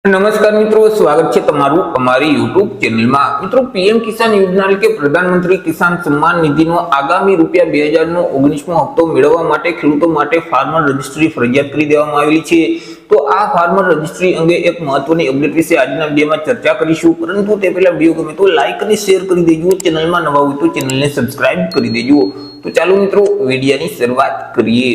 नमस्कार मित्रों, स्वागत है तमारू अमारी यूट्यूब चैनल में। मित्रों, पीएम किसान योजना के प्रधानमंत्री किसान सम्मान निधि नो आगामी રૂપિયા 2000 નો 19મો હપ્તો મેળવવા માટે ખેડૂતો માટે ફાર્મર રજિસ્ટ્રી ફરજિયાત કરી દેવામાં આવેલી છે। તો આ ફાર્મર રજિસ્ટ્રી અંગે એક મહત્વની અપડેટ વિશે આજના વિડિયોમાં ચર્ચા કરીશું, પરંતુ તે પહેલા વિડિયો ગમે તો લાઈક અને શેર કરી દેજો। ચેનલમાં નવા હોય તો ચેનલને સબસ્ક્રાઇબ કરી દેજો। તો ચાલો મિત્રો વિડિયોની શરૂઆત કરીએ।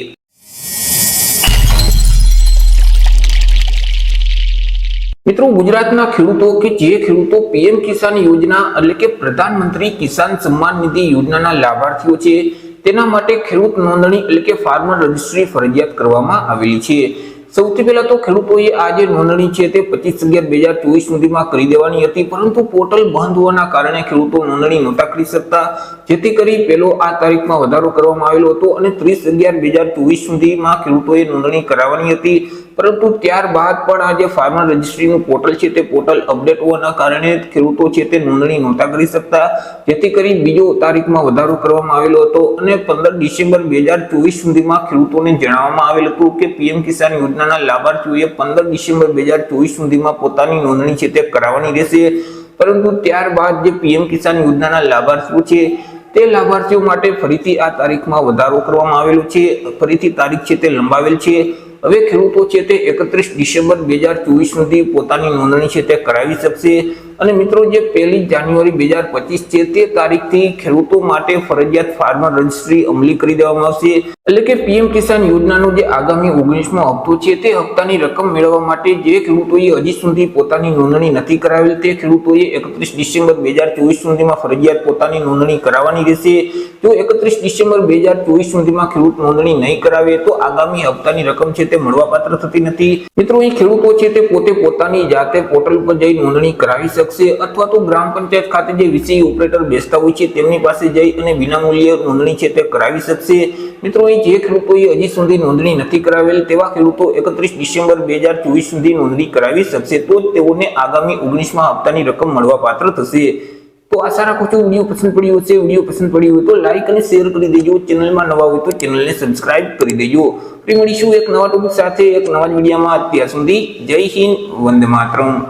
मित्रों, गुजरातना खेडूतो के जे खेडूतो पीएम किसान योजना એટલે કે પ્રધાનમંત્રી કિસાન સન્માન નિધિ યોજનાના લાભાર્થીઓ છે તેના માટે ખેડૂત નોંધણી એટલે કે ફાર્મર રજિસ્ટ્રી ફરજિયાત કરવામાં આવેલી છે। સૌથી પહેલા તો ખેડૂતોએ આ જે નોંધણી છે તે 25/11/2024 સુધીમાં કરી દેવાની હતી, પરંતુ પોર્ટલ બંધ હોવાના કારણે ખેડૂતો નોંધણી નહોતા કરી શકતા, જેથી કરી પેલો આ તારીખમાં વધારો કરવામાં આવેલો હતો અને 30/11/2024 સુધીમાં ખેડૂતોએ નોંધણી કરાવવાની હતી। પરંતુ ત્યારબાદ પણ આ જે ફાર્મર રજિસ્ટ્રીનું પોર્ટલ છે તે પોર્ટલ અપડેટ હોવાના કારણે ખેડૂતો છે તે નોંધણી નહોતા કરી શકતા, જેથી કરી બીજો તારીખમાં વધારો કરવામાં આવેલો હતો અને 15 ડિસેમ્બર 2024 સુધીમાં ખેડૂતોને જણાવવામાં આવેલ હતું કે પીએમ કિસાન યોજનાના લાભાર્થીઓએ 15 ડિસેમ્બર 2024 સુધીમાં પોતાની નોંધણી છે તે કરાવવાની રહેશે। પરંતુ ત્યારબાદ જે પીએમ કિસાન યોજનાના લાભાર્થીઓ છે તે લાભાર્થીઓ માટે ફરીથી આ તારીખમાં વધારો કરવામાં આવેલો છે, ફરીથી તારીખ છે તે લંબાવેલ છે। હવે ખેડૂતો છે તે 31 ડિસેમ્બર 2024 સુધી પોતાની નોંધણી છે તે કરાવી શકશે અને મિત્રો જે 1 જાન્યુઆરી 2025 છે તે તારીખથી ખેડૂતો માટે ફરજિયાત ફાર્મર રજિસ્ટ્રી અમલી કરી દેવામાં આવશે। એટલે કે પીએમ કિસાન યોજનાનો જે આગામી 19મો હપ્તો છે તે હપ્તાની રકમ મેળવવા માટે જે ખેડૂતોએ હજી સુધી પોતાની નોંધણી નથી કરાવેલ તે ખેડૂતોએ 31 ડિસેમ્બર 2024 સુધીમાં ફરજિયાત પોતાની નોંધણી કરાવવાની રહેશે। જો 31 ડિસેમ્બર 2024 સુધીમાં ખેડૂત નોંધણી નહીં કરાવે તો આગામી હપ્તાની રકમ છે તે મળવાપાત્ર થતી નથી। મિત્રો, અહીં ખેડૂતો છે તે પોતે પોતાની જાતે પોર્ટલ પર જઈ નોંધણી કરાવી શકશે અથવા તો ગ્રામ પંચાયત ખાતે જે વીસીઈ ઓપરેટર બેસતા હોય છે તેમની પાસે જઈ અને વિનામૂલ્યે નોંધણી છે તે કરાવી શકશે। મિત્રો, અહીં જે ખેડૂતોએ હજી સુધી નોંધણી નથી કરાવેલ તેવા ખેડૂતો 31 ડિસેમ્બર 2024 સુધી નોંધણી કરાવી શકશે, તો તેઓને આગામી 19મા હપ્તાની રકમ મળવાપાત્ર થશે। તો આશા રાખું છું વિડીયો પસંદ પડ્યો હશે। વિડીયો પસંદ પડ્યો હોય તો લાઈક અને શેર કરી દેજો। ચેનલમાં નવા હોય તો ચેનલને સબસ્ક્રાઇબ કરી દેજો। ફરી મળીશું એક નવા ટોપિક સાથે એક નવા વિડીયોમાં। અત્યાર સુધી જય હિન્દ, વંદે માતરમ।